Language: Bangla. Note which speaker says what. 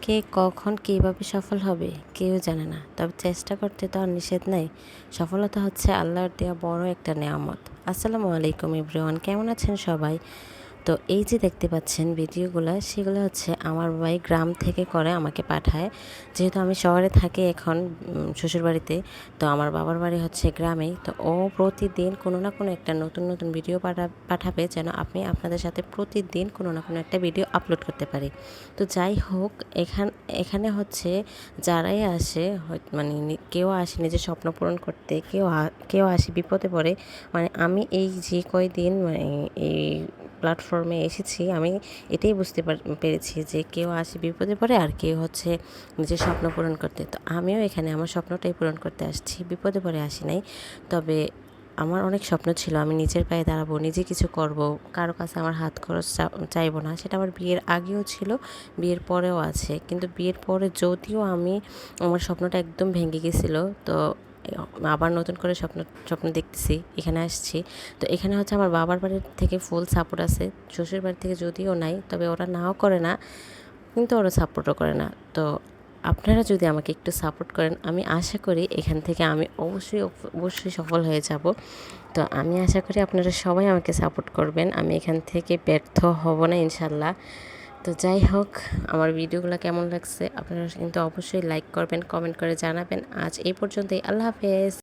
Speaker 1: কে কখন কীভাবে সফল হবে কেউ জানে না, তবে চেষ্টা করতে তো আর নিষেধ নাই। সফলতা হচ্ছে আল্লাহর দেওয়া বড় একটা নেয়ামত। আসসালামু আলাইকুম এভরিওয়ান, কেমন আছেন সবাই? তো এই যে দেখতে পাচ্ছেন ভিডিওগুলো, সেগুলো হচ্ছে আমার ভাই গ্রাম থেকে করে আমাকে পাঠায়। যেহেতু আমি শহরে থাকি এখন শ্বশুরবাড়িতে, তো আমার বাবার বাড়ি হচ্ছে গ্রামেই। তো ও প্রতিদিন কোনো না কোনো একটা নতুন নতুন ভিডিও পাঠাবে, যেন আপনি আপনাদের সাথে প্রতিদিন কোনো না কোনো একটা ভিডিও আপলোড করতে পারি। তো যাই হোক, এখানে হচ্ছে যারাই আসে মানে কেউ আসে নিজের স্বপ্ন পূরণ করতে, কেউ আসে বিপদে পড়ে। মানে আমি এই যে কয়দিন মানে এই প্ল্যাটফর্মে এসেছি, আমি এটাই বুঝতে পেরেছি যে কেউ আসে বিপদে পড়ে আর কেউ হচ্ছে নিজের স্বপ্ন পূরণ করতে। তো আমিও এখানে আমার স্বপ্নটাই পূরণ করতে আসছি, বিপদে পড়ে আসি নাই। তবে আমার অনেক স্বপ্ন ছিল, আমি নিজের পায়ে দাঁড়াবো, নিজে কিছু করব, কারো কাছে আমার হাত খরচ চাইবো না। সেটা আমার বিয়ের আগেও ছিল, বিয়ের পরেও আছে। কিন্তু বিয়ের পরে যদিও আমার স্বপ্নটা একদম ভেঙে গেছিলো, তো আবার নতুন করে স্বপ্ন দেখতেছি, এখানে আসছি। তো এখানে হচ্ছে আমার বাবার বাড়ির থেকে ফুল সাপোর্ট আছে, শ্বশুর বাড়ি থেকে যদিও নাই, তবে ওরা নাও করে না, কিন্তু ওরা সাপোর্টও করে না। তো আপনারা যদি আমাকে একটু সাপোর্ট করেন, আমি আশা করি এখান থেকে আমি অবশ্যই সফল হয়ে যাব। তো আমি আশা করি আপনারা সবাই আমাকে সাপোর্ট করবেন, আমি এখান থেকে ব্যর্থ হব না ইনশাল্লাহ। তো যাই হোক, আমার ভিডিওগুলো কেমন লাগছে আপনারা কিন্তু অবশ্যই লাইক করবেন, কমেন্ট করে জানাবেন। আজ এই পর্যন্তই, আল্লাহ হাফেজ।